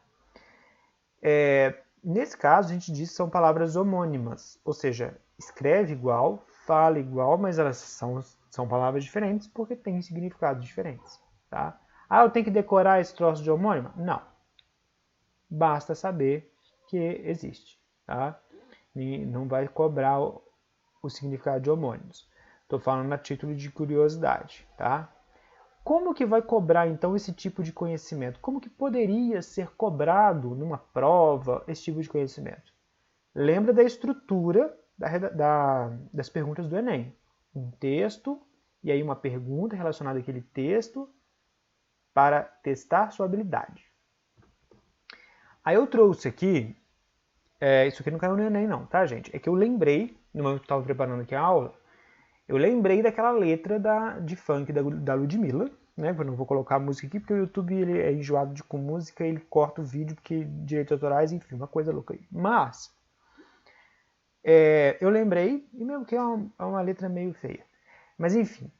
Nesse caso, a gente diz que são palavras homônimas, ou seja, escreve igual, fala igual, mas elas são palavras diferentes porque têm significados diferentes. Tá? Ah, eu tenho que decorar esse troço de homônima? Não. Basta saber que existe. Tá? E não vai cobrar o significado de homônimos. Estou falando a título de curiosidade. Tá? Como que vai cobrar, então, esse tipo de conhecimento? Como que poderia ser cobrado numa prova esse tipo de conhecimento? Lembra da estrutura das perguntas do Enem. Um texto e aí uma pergunta relacionada àquele texto para testar sua habilidade. Aí eu trouxe aqui, isso aqui não caiu no Enem não, tá, gente? É que eu lembrei, no momento que eu estava preparando aqui a aula, eu lembrei daquela letra de funk da Ludmilla, né? Eu não vou colocar a música aqui porque o YouTube ele é enjoado com música, ele corta o vídeo porque direitos autorais, enfim, uma coisa louca aí. Mas eu lembrei, e mesmo que é uma letra meio feia. Mas enfim,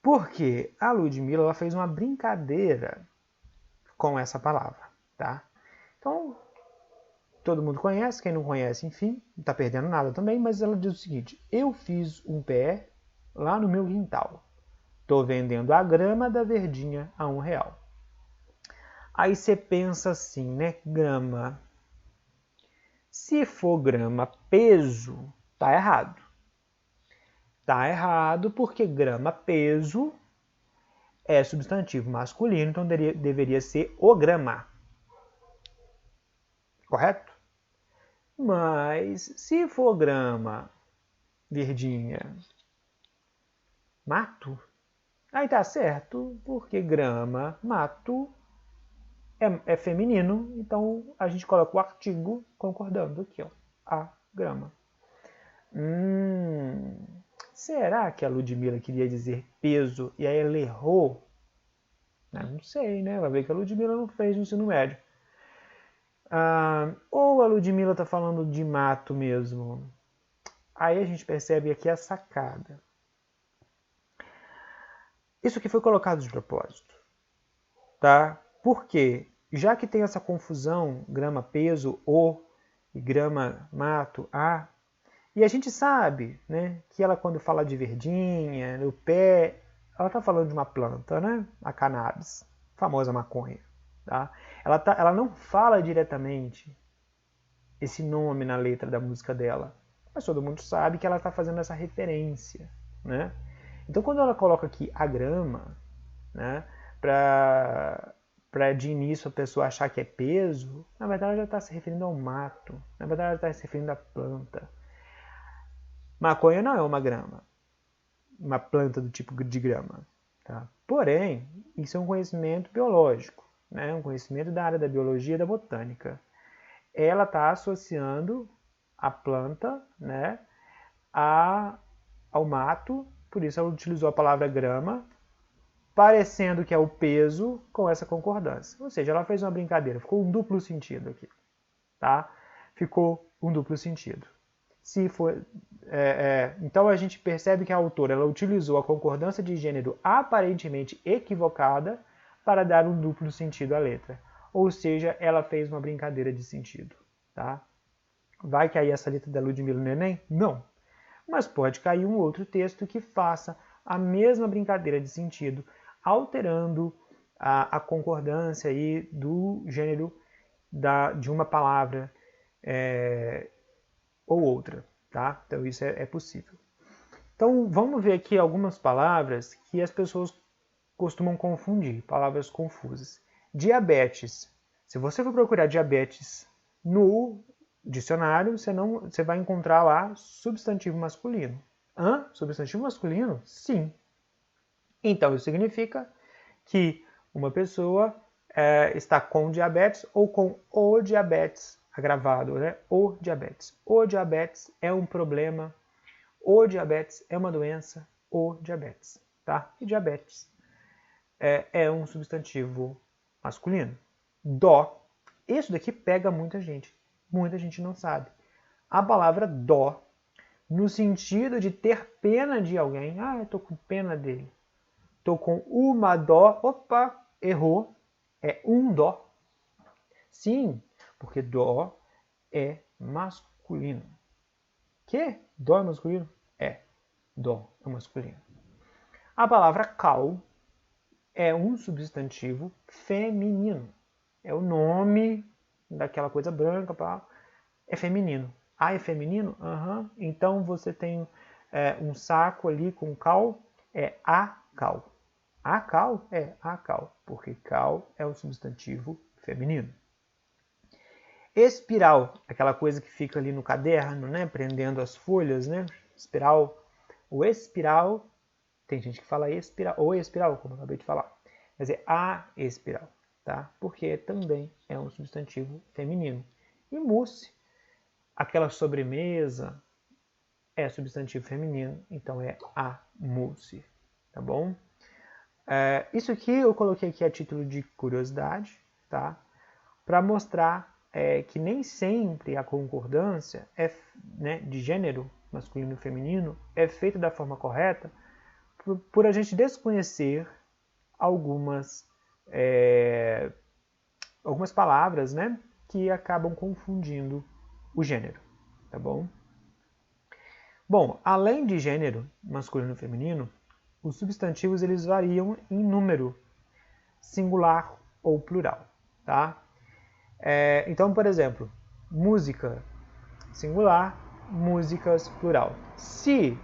porque a Ludmilla ela fez uma brincadeira com essa palavra, tá? Então, todo mundo conhece, quem não conhece, enfim, não está perdendo nada também, mas ela diz o seguinte: eu fiz um pé lá no meu quintal. Estou vendendo a grama da verdinha a R$1. Aí você pensa assim, né? Grama. Se for grama peso, tá errado. Tá errado porque grama peso é substantivo masculino, então deveria ser o grama. Correto? Mas se for grama verdinha, mato, aí tá certo, porque grama, mato é feminino, então a gente coloca o artigo concordando aqui, ó, a grama. Será que a Ludmilla queria dizer peso e aí ela errou? Não sei, né? Vai ver que a Ludmilla não fez no ensino médio. Ou a Ludmilla está falando de mato mesmo. Aí a gente percebe aqui a sacada. Isso aqui foi colocado de propósito. Tá? Por quê? Já que tem essa confusão grama-peso, o, e grama-mato, a, e a gente sabe, né, que ela quando fala de verdinha, no pé, ela está falando de uma planta, né? A cannabis, a famosa maconha. Tá? Ela não fala diretamente esse nome na letra da música dela, mas todo mundo sabe que ela está fazendo essa referência. Né? Então quando ela coloca aqui a grama, né, para de início a pessoa achar que é peso, na verdade ela está se referindo ao mato, na verdade ela está se referindo à planta. Maconha não é uma grama, uma planta do tipo de grama. Tá? Porém, isso é um conhecimento biológico, né? Um conhecimento da área da biologia e da botânica. Ela está associando a planta, né, ao mato, por isso ela utilizou a palavra grama, parecendo que é o peso com essa concordância. Ou seja, ela fez uma brincadeira, ficou um duplo sentido aqui. Tá? Ficou um duplo sentido. Se for, então a gente percebe que a autora ela utilizou a concordância de gênero aparentemente equivocada para dar um duplo sentido à letra. Ou seja, ela fez uma brincadeira de sentido. Tá? Vai cair essa letra da Ludmilla no Enem? Não. Mas pode cair um outro texto que faça a mesma brincadeira de sentido, alterando a concordância aí do gênero de uma palavra ou outra. Tá? Então isso é possível. Então vamos ver aqui algumas palavras que as pessoas costumam confundir, palavras confusas. Diabetes. Se você for procurar diabetes No dicionário, você vai encontrar lá substantivo masculino. Hã? Substantivo masculino? Sim. Então, isso significa que uma pessoa está com diabetes ou com o diabetes agravado, né? O diabetes. O diabetes é um problema, o diabetes é uma doença, o diabetes, tá? E diabetes é um substantivo masculino. Dó. Isso daqui pega muita gente. Muita gente não sabe. A palavra dó, no sentido de ter pena de alguém. Ah, eu tô com pena dele. Tô com uma dó. Opa, errou. É um dó. Sim, porque dó é masculino. Que? Dó é masculino? É. Dó é masculino. A palavra cal é um substantivo feminino. É o nome daquela coisa branca, é feminino. Ah, é feminino? Uhum. Então você tem um saco ali com cal, é a cal. A cal é a cal, porque cal é um substantivo feminino. Espiral, aquela coisa que fica ali no caderno, né, prendendo as folhas, né? Espiral. O espiral, tem gente que fala espiral, ou espiral, como eu acabei de falar. Mas é a espiral, tá? Porque também é um substantivo feminino. E mousse, aquela sobremesa, é substantivo feminino, então é a mousse, tá bom? Isso aqui eu coloquei aqui a título de curiosidade, tá? Para mostrar que nem sempre a concordância né, de gênero masculino e feminino é feita da forma correta por a gente desconhecer algumas palavras, né, que acabam confundindo o gênero, tá bom? Bom, além de gênero masculino e feminino, os substantivos eles variam em número, singular ou plural, tá? Então, por exemplo, música singular, músicas plural. Se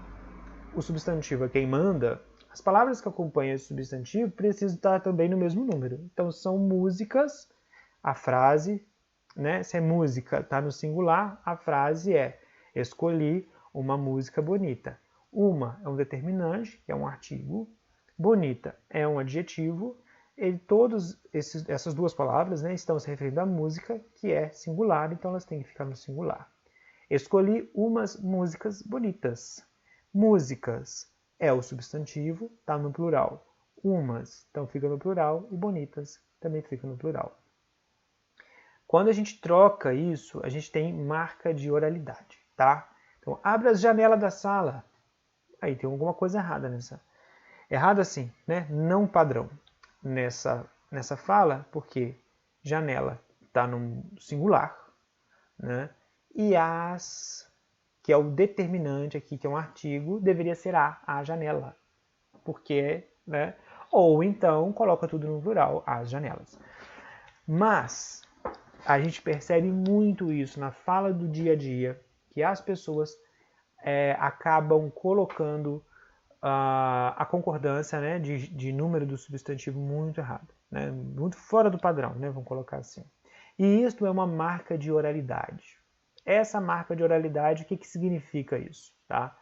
o substantivo é quem manda, as palavras que acompanham esse substantivo precisam estar também no mesmo número. Então, são músicas, a frase, né? Se é música, está no singular, a frase é: escolhi uma música bonita. Uma é um determinante, que é um artigo. Bonita é um adjetivo. E todas essas duas palavras, né, estão se referindo à música, que é singular, então elas têm que ficar no singular. Escolhi umas músicas bonitas. Músicas é o substantivo, está no plural. Umas, então fica no plural, e bonitas também fica no plural. Quando a gente troca isso, a gente tem marca de oralidade, tá? Então, abre as janelas da sala. Aí tem alguma coisa errada nessa. Errado assim, né? Não padrão nessa fala, porque janela está no singular, né? E as, que é o determinante aqui, que é um artigo, deveria ser a janela. Porque, né? Ou então coloca tudo no plural, as janelas. Mas a gente percebe muito isso na fala do dia a dia, que as pessoas acabam colocando a concordância, né, de número do substantivo muito errado, né, muito fora do padrão, né, vamos colocar assim. E isto é uma marca de oralidade. Essa marca de oralidade, o que significa isso? Tá?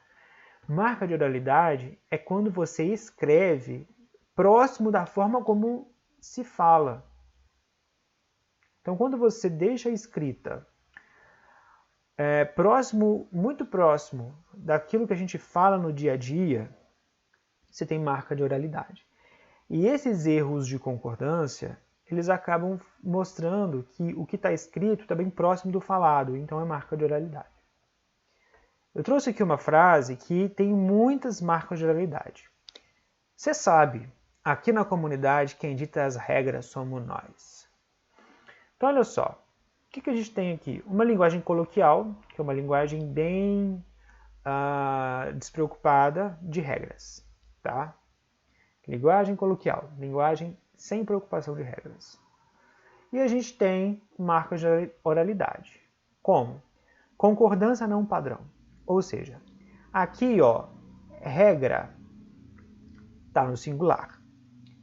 Marca de oralidade é quando você escreve próximo da forma como se fala. Então, quando você deixa a escrita muito próximo daquilo que a gente fala no dia a dia, você tem marca de oralidade. E esses erros de concordância, eles acabam mostrando que o que está escrito está bem próximo do falado, então é marca de oralidade. Eu trouxe aqui uma frase que tem muitas marcas de oralidade. Você sabe, aqui na comunidade quem dita as regras somos nós. Então olha só, o que a gente tem aqui? Uma linguagem coloquial, que é uma linguagem bem despreocupada de regras, tá? Linguagem coloquial, linguagem sem preocupação de regras. E a gente tem marcas de oralidade, como concordância não padrão. Ou seja, aqui, ó, regra está no singular.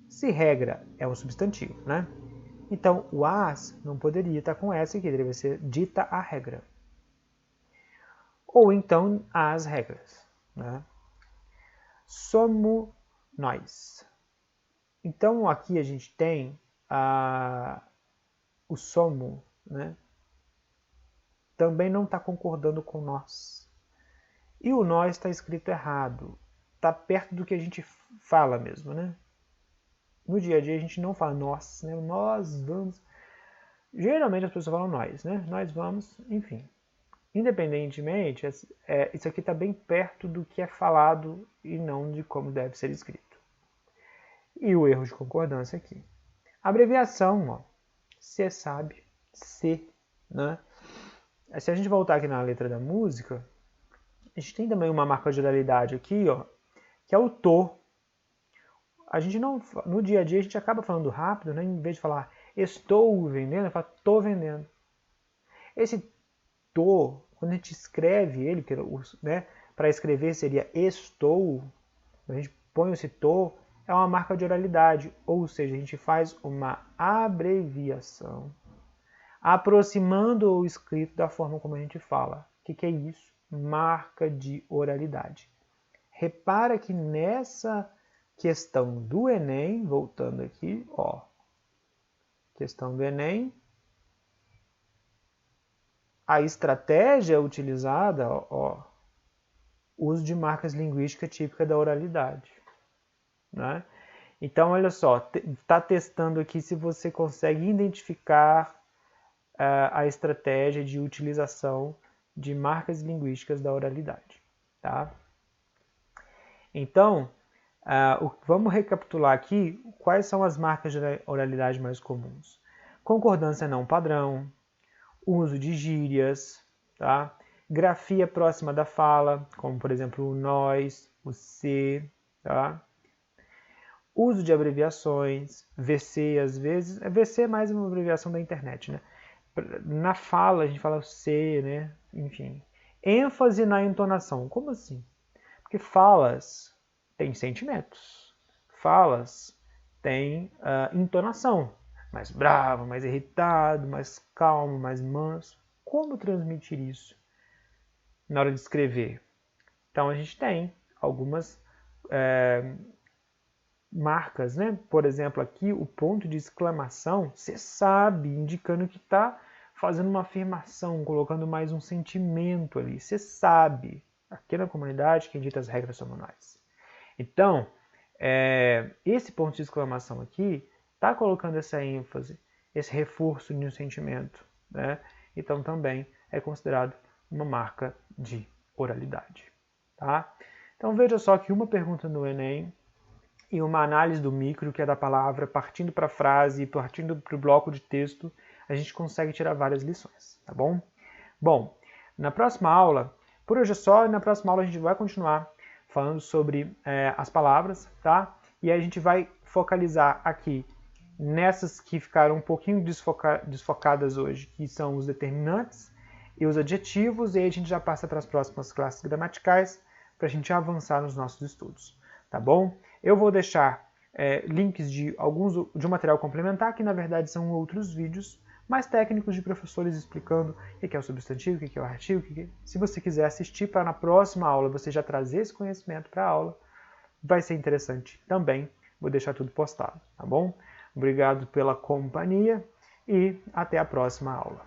Se regra é um substantivo, né? Então, o as não poderia estar com essa aqui, deveria ser dita a regra. Ou então, as regras. Né? Somos nós. Então, aqui a gente tem o somo, né? Também não está concordando com nós. E o nós está escrito errado. Está perto do que a gente fala mesmo, né? No dia a dia a gente não fala nós, né? Nós vamos. Geralmente as pessoas falam nós, né? Nós vamos, enfim. Independentemente, isso aqui está bem perto do que é falado e não de como deve ser escrito. E o erro de concordância aqui. Abreviação, ó. Você sabe, se, né? Se a gente voltar aqui na letra da música, a gente tem também uma marca de oralidade aqui, ó, que é o tô. A gente não, no dia a dia a gente acaba falando rápido, né? Em vez de falar estou vendendo, fala tô vendendo. Esse tô, quando a gente escreve ele, né, para escrever seria estou, a gente põe esse tô, é uma marca de oralidade, ou seja, a gente faz uma abreviação, aproximando o escrito da forma como a gente fala. O que é isso? Marca de oralidade. Repara que nessa questão do Enem, voltando aqui, ó, questão do Enem, a estratégia utilizada, ó, uso de marcas linguísticas típica da oralidade. Né? Então, olha só, está testando aqui se você consegue identificar a estratégia de utilização de marcas linguísticas da oralidade. Tá? Então, vamos recapitular aqui quais são as marcas de oralidade mais comuns. Concordância não padrão, uso de gírias, tá? Grafia próxima da fala, como por exemplo o nós, o se, tá? Uso de abreviações, VC às vezes, VC é mais uma abreviação da internet, né? Na fala a gente fala C, né? Enfim. ênfase na entonação, como assim? Porque falas têm sentimentos, falas têm entonação, mais bravo, mais irritado, mais calmo, mais manso. Como transmitir isso na hora de escrever? Então a gente tem algumas marcas, né? Por exemplo, aqui o ponto de exclamação, você sabe, indicando que está fazendo uma afirmação, colocando mais um sentimento ali. Você sabe. Aqui na comunidade, quem dita as regras somos nós. Então, esse ponto de exclamação aqui está colocando essa ênfase, esse reforço de um sentimento. Né? Então, também é considerado uma marca de oralidade. Tá? Então, veja só que uma pergunta no Enem e uma análise do micro, que é da palavra, partindo para a frase, partindo para o bloco de texto, a gente consegue tirar várias lições, tá bom? Bom, na próxima aula, por hoje é só, e na próxima aula a gente vai continuar falando sobre as palavras, tá? E aí a gente vai focalizar aqui nessas que ficaram um pouquinho desfocadas hoje, que são os determinantes e os adjetivos, e aí a gente já passa para as próximas classes gramaticais, para a gente avançar nos nossos estudos, tá bom? Eu vou deixar links de um material complementar, que na verdade são outros vídeos mais técnicos de professores explicando o que é o substantivo, o que é o artigo. Se você quiser assistir para na próxima aula você já trazer esse conhecimento para a aula, vai ser interessante também. Vou deixar tudo postado, tá bom? Obrigado pela companhia e até a próxima aula.